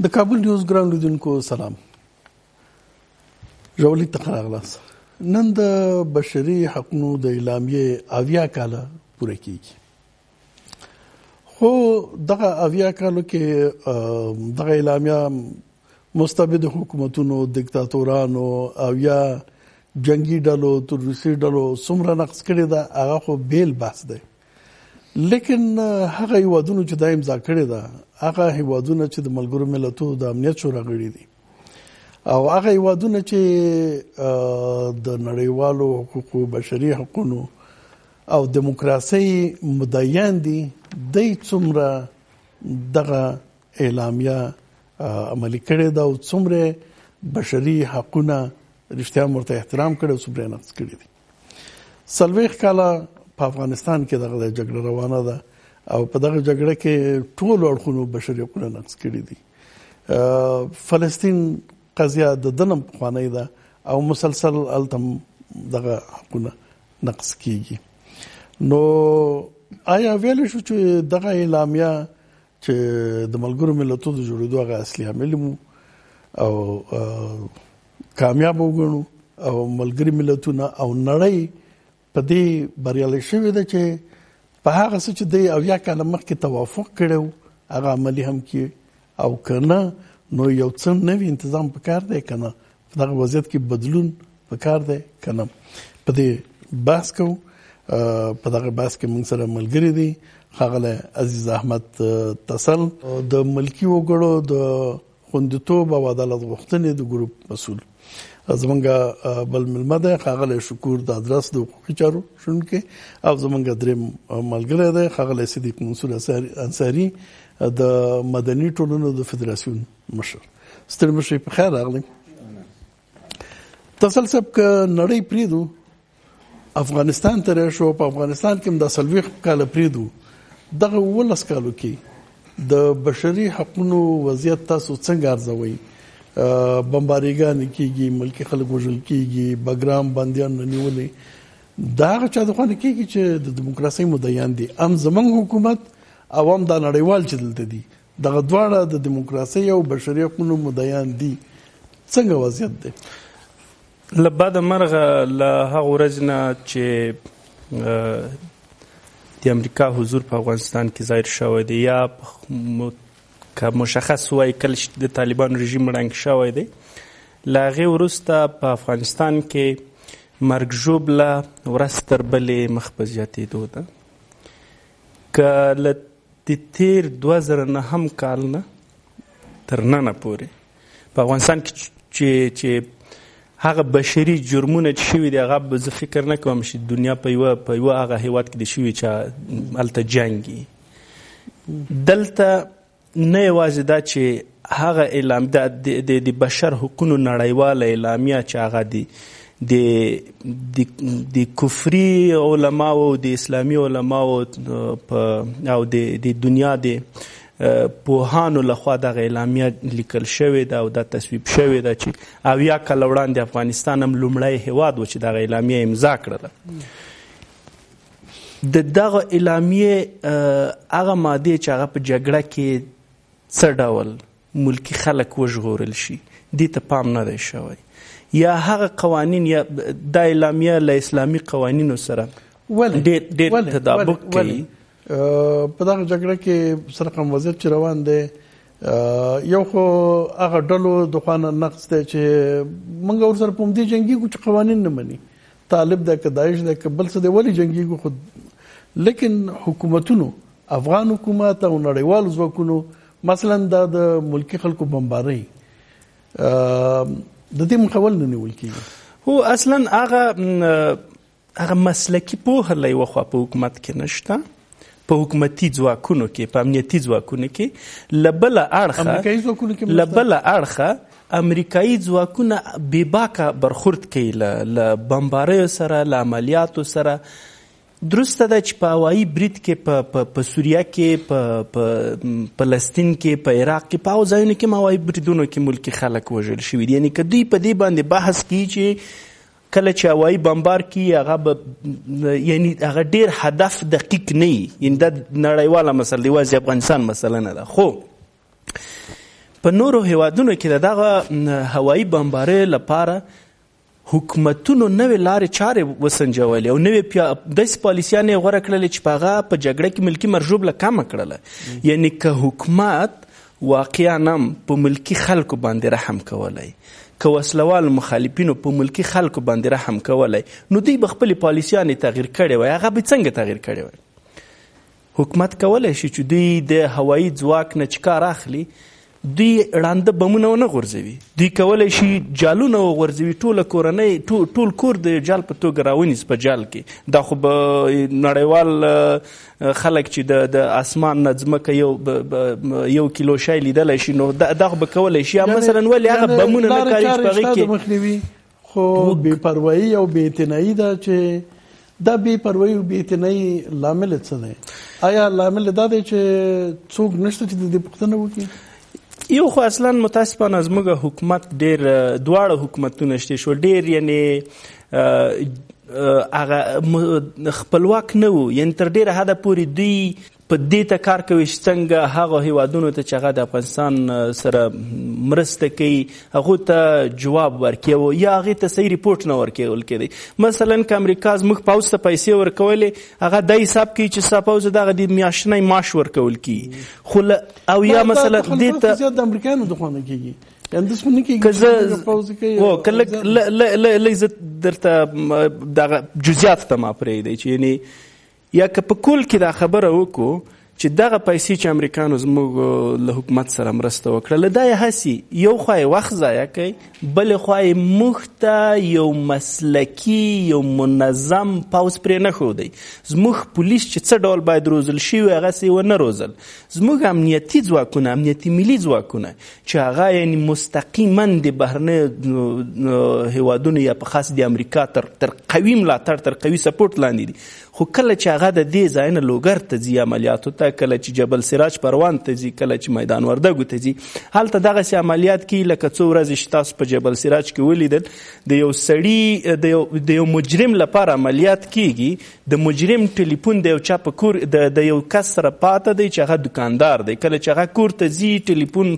د کابل نیوز ګران لیدونکو سلام. ژورلیک ته راغلاست. نن د بشري حقوقو د اعلامیې 80 کاله پوره کیږي. خو دغه 80 کالو کې دغه اعلامیه مستبد حکومتونو، دیکتاتورانو او یا جنگي ډلو، تروریستي ډلو څومره نقص کړی ده، هغه خو بیل بحث دی. لیکن هغه هیوادونو چې دا امضا کړې ده، هغه هیوادونه چې د ملګرو ملتونو د امنیت شورا غړي دي او هغه هیوادونه چې د نړیوالو حقوقو، بشري حقوقو او دیموکراسي مدعیان دي، دوی څومره دغه اعلامیه عملي کړې ده او څومره بشري حقوقونه رښتیا ورته احترام کړي او څومره نقض کړي دي. 40 کاله په افغانستان کې دغه جګړه روانه ده او په دغه جګړه کې ټول اړخونو بشري حقوق نقض کړي دي. فلسطین قضیه د دنم خوانې ده او مسلسل التم دغه حقوق نقض کیږي. نو آیا ویل شو چې دغه اعلامیه چې د ملګرو ملتونو د جوړېدو هغه اصلي عامل مو او کامیاب وګڼو او ملګري ملتونه او نړۍ په دې بریالي شوی ده چې په هغه څه چې د 80 کاله مخکې توافق کړو هغه عملي هم کړي او کنه نو یو څه نوی تنظیم پکار دی، کنه په دغه وضعیت کې بدلون پکار دی، کنه په دې بحث کوو. په دغه بحث کې موږ سره ملګری دي ښاغلی عزیز احمد تسل، د ملکي وګړو د خوندیتوب او عدالت غوښتنې د ګروپ مسؤل. زمونږ بل ملمه ده ښاغلی شکور د ادرس د حقوقي چارو شونکي او زمونږ دریم ملګری ده ښاغلی صدیق منصور انصاري د مدني ټولنو د فدراسیون مشر. ستړي مشر په خیر راغلی. تسل صاحب که نړۍ پریدو افغانستان ته راشو، په افغانستان کې د 40 کاله پریدو، دغه 19 کالو کې د بشري حقوقو وضعیت تاسو څنګه ارزوئ؟ بمباریګان کیږي، ملکی خلک وژل کیږي، بګرام بندیان نیولې، دا هغه چا د خوانه کیږي چې د دیموکراسي مدعیان دي. ام زمنګ حکومت عوام د نړیوال چې دلته دي، دغه دواړه د دیموکراسي او بشري حقوقو مدعیان دي. څنګه وضعیت دی؟ لبعد مرغه له هغه ورځ نه چې د امریکا حضور په افغانستان کې ظاهر شوی دی یا که مشخص وای کله چې د طالبانو رژیم ړنګ شوی دی، له هغې وروسته په افغانستان کې مرګ ژوبله ورځ تر بلې مخ په زیاتېدو ده. که له د تېر 2009 کال نه تر ننه پورې په افغانستان کې چې هغه بشري جرمونه چې شوي دي، هغه زه فکر نه کوم چې دنیا په یوه هغه هیواد کې د شوي چې هلته جنګ وي. دلته نه یوازې دا چې هغه اعلام د بشر حقوقو نړیواله اعلامیه چې هغه د کفري علماو او د اسلامي علماو او د دنیا د پوهانو لخوا دغه اعلامیه لیکل شوې ده او دا تصویب شوې ده چې 80 کاله وړاندې افغانستان هم لومړی هیواد و چې دغه اعلامیه امضا کړله. د دغه اعلامیې هغه مادې چې هغه په جګړه کې څه ډول ملکی خلک وژغورل شي، دې ته پام نه دی شوی، یا هغه قوانین یا دا اعلامیه له اسلامي قوانینو سره ډېر تطابق کوي. په دغه جګړه کې سره کوم وضعیت چې روان دی، یو خو هغه ډلو د خوانه نقص دی چې موږ ورسره په همدې جنګیږو چې قوانین نه مني، طالب دی که داعش دی که بل څه دی، ولې جنګیږو؟ خو لیکن حکومتونو، افغان حکومت او نړیوالو ځواکونو مثلا د ملکی خلکو بمبارۍ د دې مخول نه نیول کیږي. هو اصلا هغه مسلکی پوهه له یوه خوا په حکومت کې نشته، په حکومتي ځواکونو کې، په امنیتي ځواکونو کې، له بله اړخه امریکایي ځواکونه بېباکه برخورد کوي له بمباریو سره، له عملیاتو سره. درسته ده چې په هوایي برید کې په سوریه کې، په فلسطین کې، په عراق کې، په هغو ځایونو کې هوایي بریدونو کې ملکي خلک وژل شوي دي. یعنې که دوی په دې باندې بحث کوي چې کله چې هوایي بمبار کی هغه یعنی هغه ډیر هدف دقیق نه یعنی د نړیواله مسله دی، واځي افغانستان مسله نه ده. خو په نورو هیوادونو کې دغه هوایي بمبارۍ لپاره حکومتونو نوې لارې چارې وسنجولې او نوې داسې پالیسیانې غوره کړلې چې په هغه په جګړه کې ملکي مرژوبله کمه کړله. یعنی که حکومت واقعا هم په ملکي خلکو باندې رحم کولی، که وسلوال مخالفینو په ملکي خلکو باندې رحم کولی، نو دوی به خپلې پالیسیانې تغییر کړې وای. هغه به څنګه تغییر کړې وای؟ حکومت کولی شي چې دوی د هوایي ځواک نه چې کار اخلي، دوی ړانده بمونه ونه غورځوي، دوی کولی شي جالونه وغورځوي، ټوله کورنۍ ټول کور د جال په توګه راونیسي په جال کې. دا خو به نړیوال خلک چې د اسمان نه ځمکه یو کیلو شی لیدلی شي، نو دا خو به کولی شي. مثلا ولې هغه بمونه نه کاري چې په هغې کې مخنیوي خو بېپروایي او بېاعتنایي ده چې دا بېپروایي او بېاعتنایي لامل څه دی؟ آیا لامل دا دی چې څوک نشته چې د دې پوښتنه وکړي؟ یو خو اصلا متاسفانه زموږ حکومت ډېر دواړه حکومتونه شته شو ډېر یعنی هغه خپلواک نه وو. یعنی تر ډېره حده پورې دوی په دې ته کار کوي چې څنګه هغه هیوادونو ته چې هغه د افغانستان سره مرسته کوي هغو ته جواب ورکوي یا هغې ته صحیح ریپورټ نه ورکول کېدی. مثلا که امریکا زموږ پوځ ته پیسې ورکولې، هغه دا حساب کوي چې ستا پوځ دغه د میاشتنی معاش ورکول کېږي. خو او یا مثلا دې ته زیات د امریکایانو د خوا نه کېږي، اندس خو نه کېږي. که لږ زه درته دغه جزیات ته ما پرېږدی چې یعنی یا که په کل کې دا خبره وکړو چې دغه پیسې چې امریکانو زموږ له حکومت سره مرسته وکړله، دا یې هسې یو خوا یې وخت ضایع کوي، بلې خوا یې موږ ته یو مسلکي یو منظم پوځ پرې نه ښودی. زموږ پولیس چې څه ډول باید روزل شوي هغسې یې ونه روزل. زموږ امنیتي ځواکونه، امنیتي ملي ځواکونه چې هغه یعنې مستقیما د بهرنیو هیوادونو یا په خاص د امریکا تر قوي ملاتړ، تر قوي سپورټ لاندې دي. خو کله چې هغه د دې ځای نه لوګر ته ځي عملیاتو ته، کله چې جبل سراج پروان ته ځي، کله چې میدان وردګو ته ځي، هلته دغسې عملیات کوي لکه څو ورځې چې تاسو په جبل سراج کې ولیدل. د یو سړي د یو مجرم لپاره عملیات کیږي، د مجرم ټلیفون د یو چا په کور د یو کس سره پاته دی چې هغه دکاندار دی. کله چې هغه کور ته ځي ټلیفون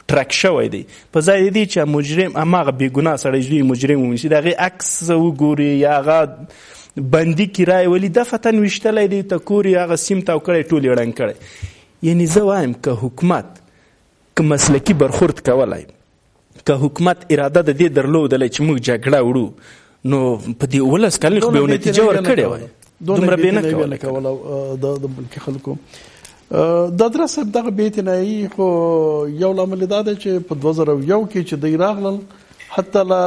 ټرک شوی دی، په ځای دی چې مجرم هماغه بېګناه سړی دوی مجرم ونیسي، د هغې عکس وګوري یا هغه بندي کرای ولی دفتن وشتلی دی ته کور یې هغه سیم تاو کړی ټول یې ړنګ کړی. یعنی زه وایم که حکومت که مسلکي برخورد کولی، که حکومت اراده د دې درلودلی چې موږ جګړه وړو، نو په دې 11 کلونو خو به یو نتیجه ورکړې وای، دومره بې نه کوله د ملکي خلکو. د ادرس صاحب دغه بېاعتنایي خو یو لامل دا دی چې په 2001 کې چې دوی راغلل، حتی لا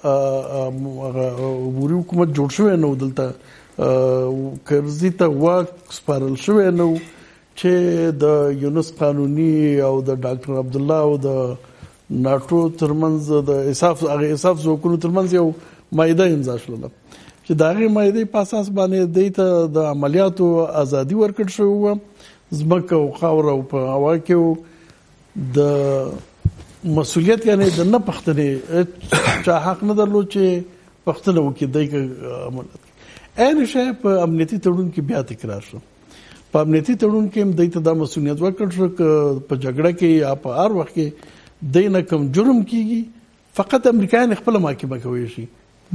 عبوري حکومت جوړ شوی نه و، دلته کرزي ته واک سپارل شوی نه و چې د یونس قانوني او د ډاکټر عبدالله او د ناټو ترمنځ د اساف ځواکونو ترمنځ یو معاهده امضا شوله چې د هغې معاهدې په اساس باندې دوی ته د عملیاتو ازادي ورکړل شوې وه. ځمکه او خاوره او په هوا کې د مسؤلیت یعنی د نه پښتنې چا حق نه درلود چې پښتنه وکړي دی که عملیات کوي. عین شی په امنیتي تړون کې بیا تکرار شو. په امنیتي تړون کې هم دوی ته دا مسؤلیت ورکړل شو که په جګړه کې یا په هر وخت کې دوی نه کوم جرم کېږي، فقط امریکایان خپله محاکمه کولی شي،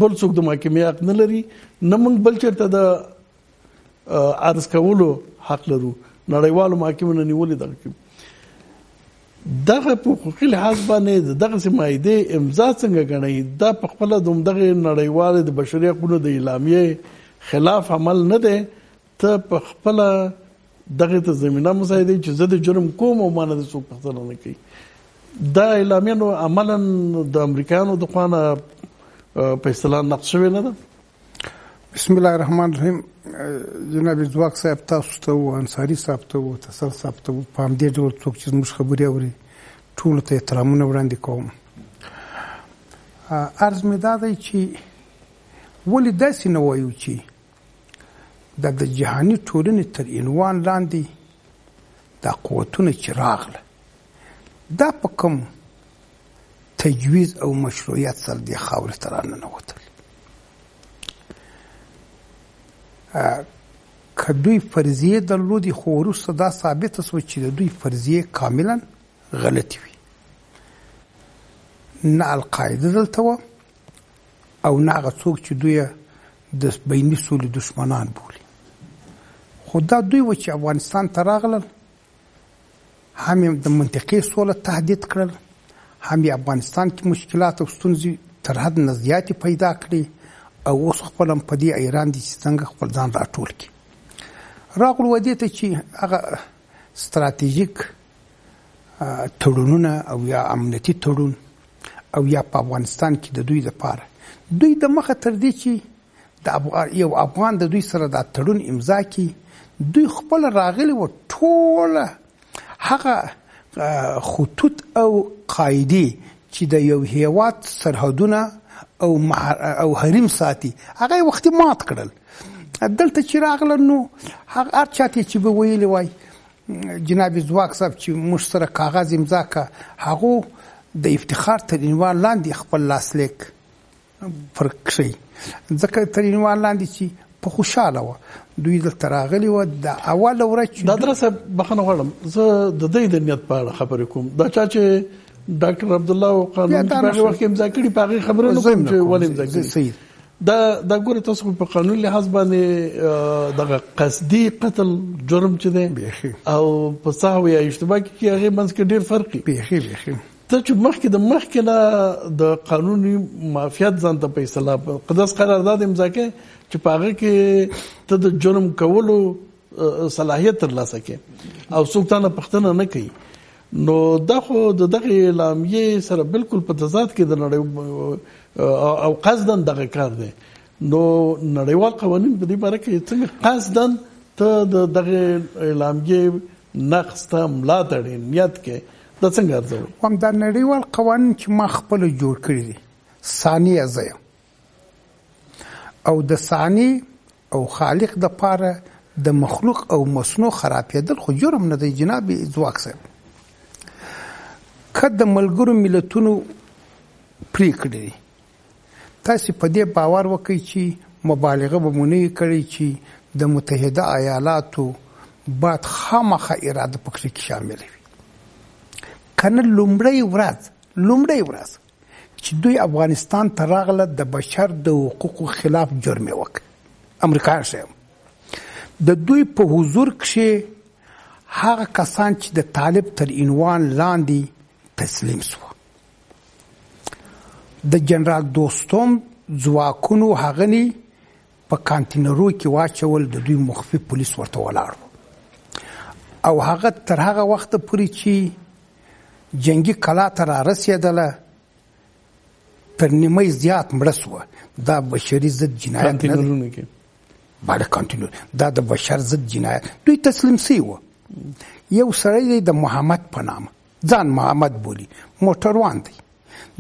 بل څوک د محاکمې حق نه لري، نه موږ بل چېرته د عرض کولو حق لرو. نړیوالو محاکمو نه نیولې دغه کې دغه په حقوقي لحاظ باندې دغسې معاهدې امضا څنګه ګڼئ؟ دا په خپله د همدغې نړیوالې د بشري حقونو د اعلامیې خلاف عمل نه دی. ته په خپله دغې ته زمینه مساعدوي چې زه د جرم کوم او ما نه د څوک پوښتنه نه کوي. دا اعلامیه نو عملا د امریکایانو د خوا نه په اصطلاح نقض شوې نه ده. بسم الله الرحمن الرحیم. جناب ځواک صاحب تاسو ته و، انصاري صاحب ته و، تسل صاحب ته و، په همدې ډول څوک چې زموږ خبرې اوري ټولو ته احترامونه وړاندې کوم. عرض مې دا دی چې ولې داسې نه وایو چې د جهاني ټولنې تر عنوان لاندې دا قوتونه چې راغله دا په کوم تجویز او مشروعیت سره دې خاورې ته راننوتل. که دوی فرضیې درلودې خو وروسته دا ثابته شوه چې د دوی فرضیې کاملا غلطې وي. نه القاعده دلته وه او نه هغه څوک چې دوی د بیني سولې دشمنان بولي. خو دا دوی و چې افغانستان ته راغلل، هم یې د منطقې سوله تهدید کړل، هم یې افغانستان کې مشکلات او ستونزې تر حد نه زیاتې پیدا کړي او اوس خپل هم په دې ایران دي چې څنګه خپل ځان راټول کړي. راغلو دې ته چې هغه ستراتیژیک تړونونه او یا امنیتي تړون او یا په افغانستان کې د دوی لپاره دوی د مخه تر دې چې یو افغان د دوی سره دا تړون امضا کړي، دوی خپل راغلي و ټوله هغه خطوط او قاعدې چې د یو هیواد سرحدونه او حریم ساتي هغه وختي مات کړل. دلته چې راغلل نو هر چاته چې به ویلي وای جناب ځواک صاحب چې موږ سره کاغذ امضا کا، هغه د افتخار تر عنوان لاندې خپل لاسلیک فرق شي، ځکه تر عنوان لاندې چې په خوشاله و دوی دلته راغلي و. د اوله ورځ دا درسه بخښنه غواړم، زه د دې د نیت په اړه خبرې کوم. دا چې ډاکټر عبدالله او قانون په هغه وخت امضا کړي په هغه خبره نه کوم چې ولې امضا کړي. دا ګوره تاسو په قانون لحاظ باندې دغه قصدي قتل جرم چې دی او په سهو یا اشتباه کې هغه منځ کې ډېر فرق دی. بیخي ته چې مخکې نه د قانوني معافیت ځان ته په اصطلاح قدس قرارداد امضا کوي چې په هغه کې ته د جرم کولو صلاحیت ترلاسه کوي او څوک تا نه پوښتنه نه کوي، نو دا خو د دغه اعلامیې سره بالکل په تضاد کې د نړۍ او قصدن دغه کار دی. نو نړیوال قوانین په دې باره کې څنګه قصدن ته د دغه اعلامیې نقض ته ملاتړ نیت کې دا څنګه ارزوي؟ هم دا نړیوال قوانین چې ما خپل جوړ کړی دي ثانیه زه او د ثاني او خالق د پاره د مخلوق او مصنوع خرابېدل خو جرم نه دی جناب ځواک صاحب. که د ملګرو ملتونو پریکړې دي تاسو په دې باور وکړئ چې مبالغه به مونږ کړی چې د متحده ایالاتو بعد خامخا اراده پکې شامل وي. کنه لومړی ورځ چې دوی افغانستان ته راغله د بشر د حقوقو خلاف جرم وکړ، امریکایان شه د دوی په حضور کې هغه کسان چې د طالب تر عنوان لاندې تسلیم شو، د جنرال دوستم ځواکونو هغني په کانټینرو کې واچول، د دوی مخفي پولیس ورته ولاړ او هغه تر هغه وخت پورې چې جنگي کلا ته را رسېدله تر نیمه زیات مړه سوه. دا بشري ضد جنایت نه دی، باندې کانټینر دا د بشر ضد جنایت. دوی تسلیم شوي وو. یو سړی دی د محمد په نامه ځان محمد بولي، موټروان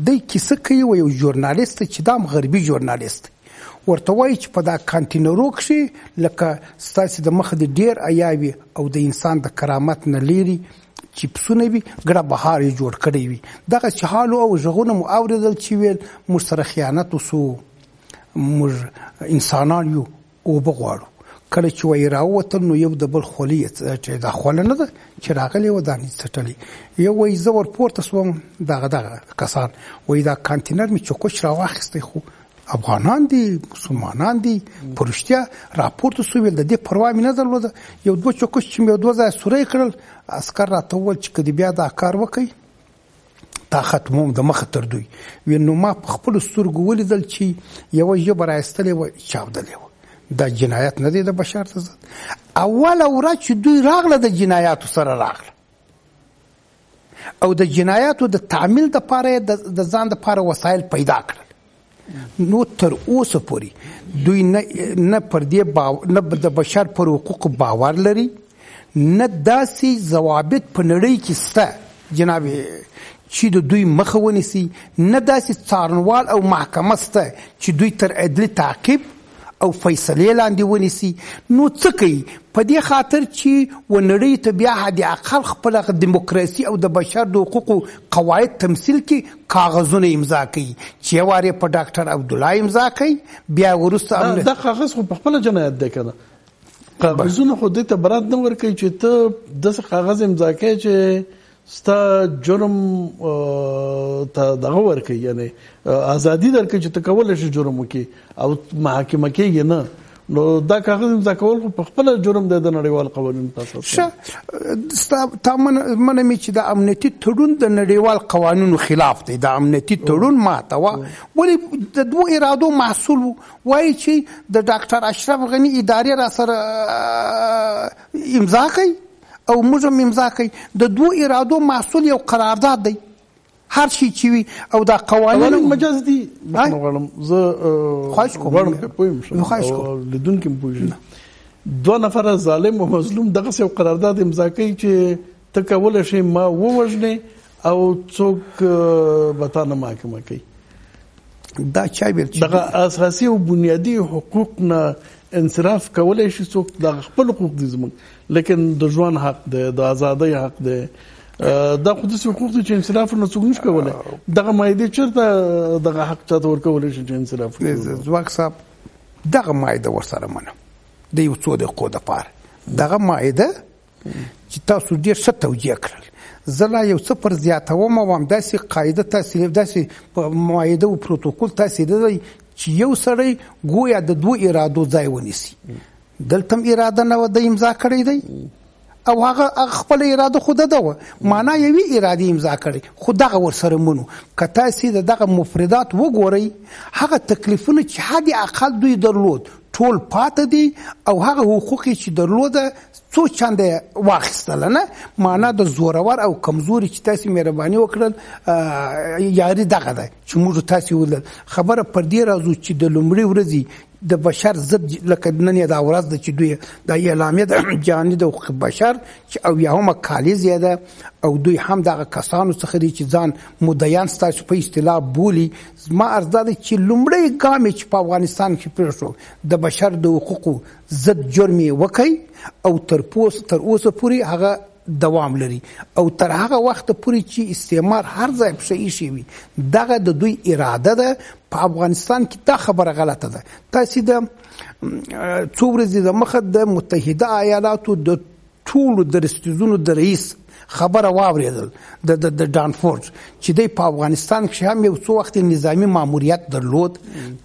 دی کیسه کوي و یو ژورنالیست چې دا غربي ژورنالیست ورته وایي چې په دا کانټینرو کښې لکه ستاسې د مخه د ډېر عیاوي او د انسان د کرامت نه لیري چپسونه وي، ګډه بهار یې جوړ کړی وي. دغه چې حالو او غږونه مو اورېدل چې ویل موږ سره خیانت وسو، موږ انسانان یو اوبه غواړو. کله چې وایي راووتل نو یو د بل خولې چې دا خوله نه ده چې راغلی و دا څټلې. یو وایي زه ورپورته سوم دغه کسان وایي دا کانټینر مې چوکش راواخیستی، خو افغانان دي مسلمانان دي په رښتیا راپورته سو ویل د دې پروا مې نه درلوده. یو دوه چوکش چې مې دوه ځایه سوری کړل، عسکر راته وویل چې که دې بیا دا کار وکئ تا ختموم د مخه تر دوی. ویل نو ما په خپلو سترګو ولیدل چې یوه ژبه رایستلې وه چاودلې وه. دا جنایت نه دی د بشر ته ضد. اوله ورځ چې دوی راغله د جنایاتو سره راغله او د جنایاتو د تعمیل دپاره د ځان دپاره وسایل پیدا کړل. نو تر اوسه پورې دوی نه پر دې نه د بشر پر حقوقو باور لري، نه داسې ضوابط په نړۍ کې شته جناب چې د دوی مخه ونیسي، نه داسې څارنوال او محکمه شته چې دوی تر عدلي تعقیب او فیصلې لاندې ونیسي. نو څه کوي؟ په دې خاطر چې و نړۍ ته بیا حد اقل خپل دیموکراسي او د بشر د حقوقو قواعد تمثیل کې کاغذونه امضا کوي چې یو وار په ډاکټر عبدالله امضا کوي، بیا وروسته دا کاغذ خو په خپله جنایت دی که نه؟ کاغذونه خو دې ته برات نه ورکوي چې ته داسې کاغذ امضا کوي چې ستا جرم ته دغه ورکوي، یعنی ازادي درکوي چې ته کولی شي جرم وکړي او محاکمه کېږي نه، نو دا کاغذ امضا کول خو په خپله جرم دی د نړیوال قوانینو په اساس. تا منمې چې د امنیتي تړون د نړیوال قوانینو خلاف دی. د امنیتي تړون ماتوه ولې د دوو ارادو محصول وایي چې د ډاکټر اشرف غني ادارې را سره امضا کوي او موږ هم امضا کوي. د دوو ارادو محصول یو قرارداد دی، هر شي چې وي. او دا قوانین مجاز دي. غواړم زه خواهش کوم غواړم پوه شم او لیدونکي هم پوه شي. دوه نفره ظالم او مظلوم دغسې یو قرارداد امضا کوي چې ته کولی شي ما ووژنې او څوک به تا نه محاکمه کوي. دا چا ویل چې دغه اساسي او بنیادي حقوق نه انصراف کولی شي څوک، دغه خپل حقوق دي زموږ، لیکن د ژوند حق دی، د ازادۍ حق دی، دا خو داسې حقوق دي چې انصراف نه څوک نشي کولی. دغه معاهدې چېرته دغه حق چاته ورکولی شي چې انصراف وکړي؟ ځواک صاحب دغه معاهده ورسره منم د یو څو دقیقو دپاره. دغه معاهده چې تاسو ډېر ښه توجیه کړل، زه لا یو څه پر زیاتوم او همداسې قاعده تاسې داسې په معاهده او پروتوکول تاسې دی چې یو سړی ګویا د دوو ارادو ځای ونیسي. دلته هم اراده نه وه د امضا کړی دی او هغه خپل اراده خو ده وه، معنا یوې ارادې امضا کړی، خو دغه ورسره منو. که تاسې د دغه مفردات وګورئ، هغه تکلیفونه چې حد اقل دوی درلود ټول پاته دي او هغه حقوق چې درلوده څو چنده واخیستله. نه معنا د زورور او کمزوري چې تاسې مهرباني وکړل یاري دغه ده چې موږ تاسې ولل. خبره پر دې راځو چې د لومړۍ ورځې د بشر ضد، لکه نن یې دا ورځ ده چې دوی د اعلامیه د جهاني د حقوق بشر چې اویاهمه کالیزه ده او دوی هم دغه کسانو څخه دي چې ځان مدین ستاسو په اصطلاح بولي. زما عرض ده چې لومړی ګام چې په افغانستان کې پیل شو د بشر د حقوقو ضد جرم یې وکړي او تر اوسه پورې هغه دوام لري او تر هغه وخت پورې چې استعمار هر ځای پښه ایښی وي. دغه د دوی اراده ده. په افغانستان کې دا خبره غلطه ده. تاسې د څو ورځې د مخه د متحده ایالاتو د ټولو درستیزونو د رئیس خبره واورېدل د ډانفورد چې دی په افغانستان کې هم یو څو وخت نظامی ماموریت درلود.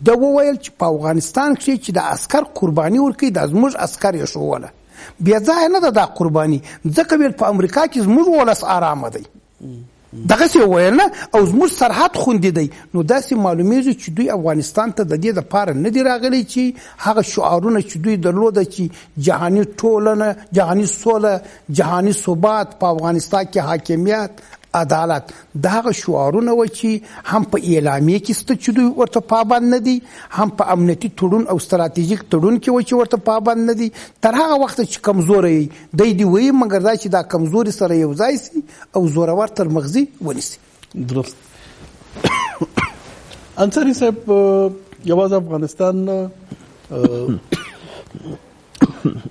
د وویل چې په افغانستان کې چې د عسکر قرباني ورکوي دا زموږ عسکر یې ښووله، بیا ځای نه ده دا قرباني، ځکه ویل په امریکا کې زموږ ولس آرامه دی. دغسې وویل نه او زموږ سرحد خوندي دی. نو داسې معلومیږي چې دوی افغانستان ته د دې دپاره نه دي راغلي چې هغه شعارونه چې دوی درلوده چې جهاني ټولنه، جهاني سوله، جهاني ثبات، په افغانستان کې حاکمیت، عدالت، دا هغه شعارونه و چې هم په اعلامیه کې شته چې دوی ورته پابند نه دي، هم په امنیتي تړون او ستراتیژیک تړون کې و چې ورته پابند نه دي. تر هغه وخت چې کمزوری دی وایي، مګر دا چې دا کمزوري سره یو ځای سي او زورور تر مغزي ونیسي. درست. انصاري صاحب یوازې افغانستان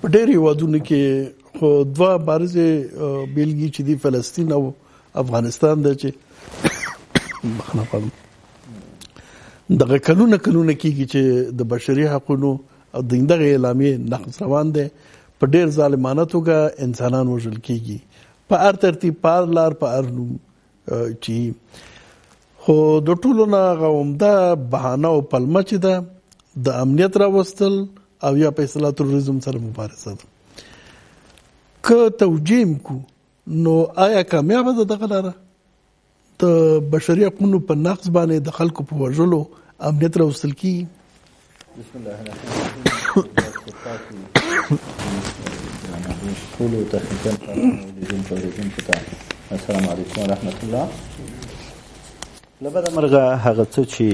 په ډېر هېوادونو کې خو دوه بارزې بیلګې چې دي فلسطین او افغانستان ده چې بخښنه غواړم دغه کلونه کېږي چې د بشري حقونو او دغه اعلامیې نقض روان دی. په ډېر ظالمانه توګه انسانان وژل کېږي په هر ترتیب، په هر لار، په هر نوم چې خو د ټولو نه هغه عمده بهانه او پلمه چې ده د امنیت راوستل او یا په اصطلاح تروریزم سره مبارزه ده. که توجیه کو نو آیا کامیابه ده دغه لاره د بشري حقونو په نقض باندې د خلکو په وژلو امنیت راوستل کیږي؟ بسم الله الرحمن الرحیم. السلام علیکم ورحمت الله. لبدا مرغه هغه څه چې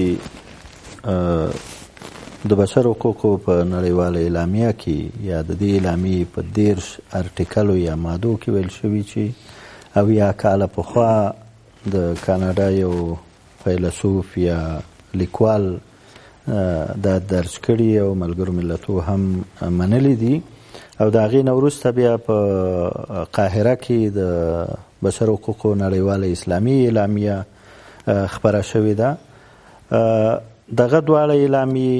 د بشر حقوقو په نړیواله اعلامیه کې یا د دې اعلامیې په 13 ارټیکلو یا مادو کې ویل شوي چې اویا کاله پخوا د کاناډا یو فیلسوف یا لیکوال دا درج کړي او ملګرو ملتو هم منلي دي او د هغې نه وروسته بیا په قاهره کې د بشر حقوقو نړیواله اسلامي اعلامیه خپره شوې ده. دغه دواړه اعلامیې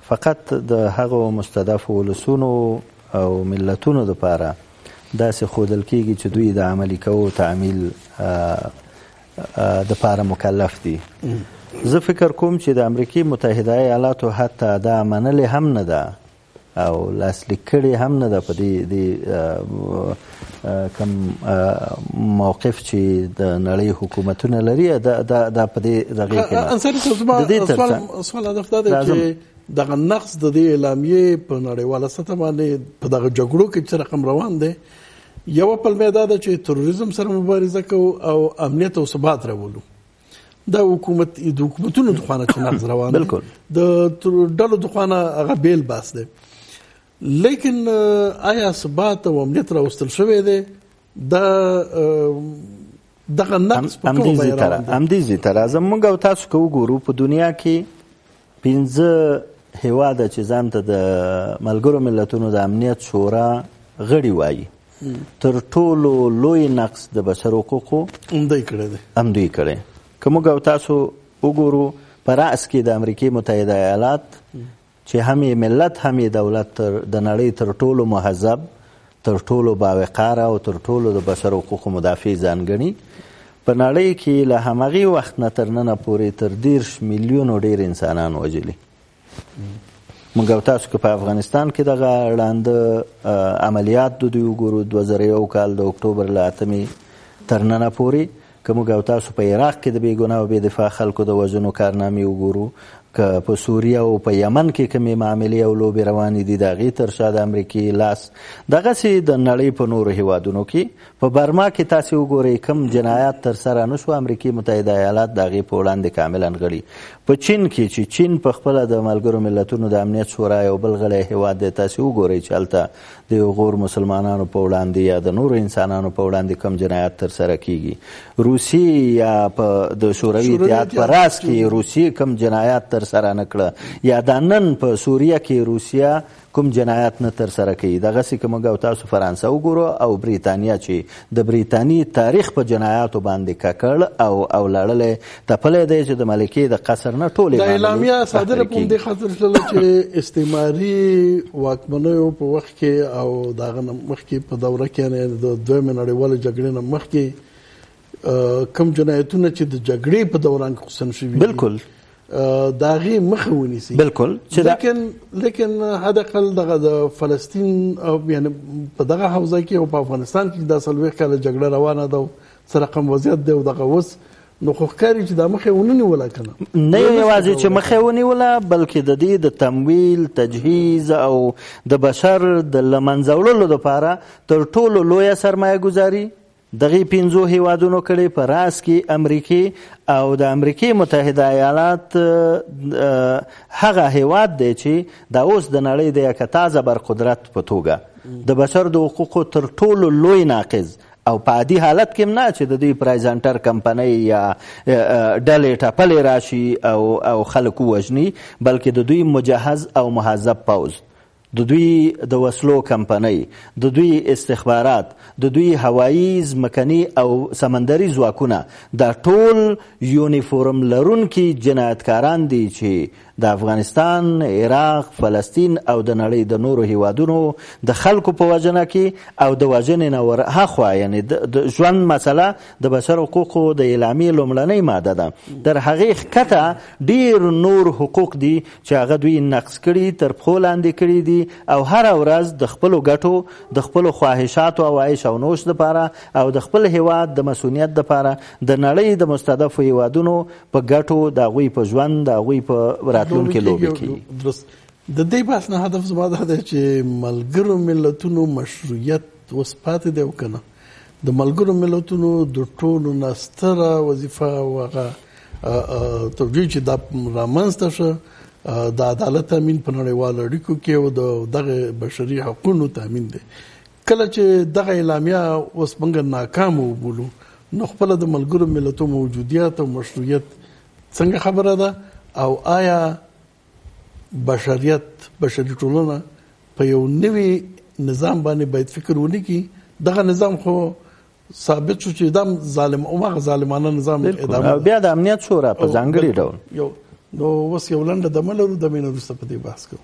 فقط د هغو مستضعفو ولسونو او ملتونو دپاره داسې ښودل کېږي چې دوی د عملي کوو تعمیل دپاره مکلف دي. زه فکر کوم چې د امریکې متحده ایالاتو حتی دا منلې هم نه ده او لاسلیک کړې هم نه ده په دې کم موقف چې د نړۍ حکومتونه لري دا په دې دغې کې انصاري صاحب سوال هدف دا دی چې دغه نقص د دې اعلامیې په نړیواله سطح باندې په دغه جګړو کې چې رقم روان دی یوه پلمه دا ده چې تروریزم سره مبارزه کوو او امنیت او ثبات راولو. دا حکومتونو د خوانه چې نقض روان دی بالکل د ډلو د خوانه هغه بیل باس دی، لیکن آیا ثبات او امنیت راوستل شوی دی دغه نقص په کومه بیه روان دی؟ همدې تر زموږ او تاسو که وګورو په دنیا کې 15 هیواده چې ځان ته د ملګرو ملتونو د امنیت شورا غړي وایي تر ټولو لوی نقص د بشر حقوقو همدوی کړی دی. که موږ او تاسو وګورو په رأس کې د امریکې متحده ایالات چې هم ملت هم دولت د نړۍ تر ټولو مهذب، تر ټولو باوقاره او تر ټولو د بشر حقوقو مدافع ځان ګڼي، په نړۍ کې له همغې وخت نه تر ننه پورې تر 10 میلیونو ډېر انسانان وژلي. موږ او تاسو که په افغانستان کې دغه ړانده عملیات د دوی وګورو 2001 کال د اکتوبر له 8 تر ننه پورې، که موږ او تاسو په عراق کې د بې ګناه او بې دفاع خلکو د وژنو کارنامې وګورو، که په سوریه او په یمن کې کومې معاملې او لوبې روانې دي د هغې تر شا د امریکې لاس، دغسې د نړۍ په نورو هیوادونو کې په برما کې تاسې وګورئ کوم جنایات ترسره نه شو، امریکې متحده ایالات د هغې په وړاندې کاملا غړي. په چین کې چې چین په خپله د ملګرو ملتونو د امنیت شورا یو بل غلی هیواد دی، تاسې وګورئ چې هلته د غور مسلمانانو په وړاندې یا د نورو انسانانو په وړاندې کوم جنایات ترسره کیږي. روسیې یا د شوروي اتحاد په راس کې روسیې کوم جنایات ترسره نه کړه، یا دا نن په سوریه کې روسیه کوم جنایات نه ترسره کوي. دغسې که موږ او تاسو فرانسه وګورو او بریتانیا چې د بریتانیې تاریخ په جنایاتو باندې ککړ او لړلی تپلی دی چې د ملکې د قصر نه ټولې دا اعلامیه صادره په همدې خاطر شوله چې استعماري واکمنیو په وخت کې او د هغه نه مخکې په دوره کې یعنې د دویمې نړیوالې جګړې نه مخکې کوم جنایتونه چې د جګړې په دوران کې خصوصا شوي بالکل د هغې مخه ونیسي. بالکل لیکن حداقل دغه د فلسطین یعنې په دغه حوزه کې او په افغانستان کې دا 40 کاله جګړه روانه ده او څه رقم وضعیت دی او دغه اوس نو خو ښکاري چې دا مخه ونه نیوله که نه یوازې چې مخه ونیوله بلکې د دې د تمویل تجهیز او د بشر د له منځه وړلو دپاره تر ټولو لویه سرمایه ګذاري دغې 15 هیوادونو کړې په راس کې امریکې او د امریکې متحده ایالات هغه هیواد دی چې دا اوس د نړۍ د یک تازه برقدرت په توګه د بشر د حقوقو تر ټولو لوی ناقض او په عادي حالت کې نه چې د دوی پرایزنټر کمپنۍ یا ډلې ټپلې راشي او خلک ووژني، بلکې د دوی مجهز او مهذب پوځ، د دوی د وسلو کمپنۍ، د دوی استخبارات، د دوی هوایي ځمکني او سمندري ځواکونه دا ټول یونیفورم لرونکي جنایتکاران دي چې د افغانستان، عراق، فلسطین او د نړۍ د نورو هیوادونو د خلکو په وژنه کې او د وژنې نه ورهاخوا یعنې د ژوند مسله د بشر حقوقو د اعلامیې لومړنۍ ماده ده، تر هغې ښکته ډېر نور حقوق دي چې هغه دوی نقص کړي، تر پښو لاندې کړي دي او هره ورځ د خپلو ګټو، د خپلو خواهشاتو او عیش او نوش دپاره او د خپل هیواد د مسؤلیت دپاره د نړۍ د مستضعفو هیوادونو په ګټو د هغوی په ژوند، د هغوی په راتلونکي لوبې کوي. د دې بحث نه هدف زما دا دی چې ملګرو ملتونو مشروعیت اوس پاتې دی او که نه، د ملګرو ملتونو د ټولو نه ستره وظیفه او هغه توجیه چې دا رامنځته شه د عدالت تامین په نړیوالو اړیکو کې او دغه بشري حقونو تامین دی. کله چې دغه اعلامیه اوس موږ ناکام وبولو نو خپله د ملګرو ملتونو موجودیت او مشروعیت څنګه خبره ده او آیا بشري ټولنه په یو نوي نظام باندې باید فکر ونه کړي؟ دغه نظام خو ثابت شو چې دا ظالمانه نظام ادامه بیا د امنیت شورا په ځانګړي ډول نو اوس یو لنډه دمه لرو، دمې نه وروسته په دې بحث کوو.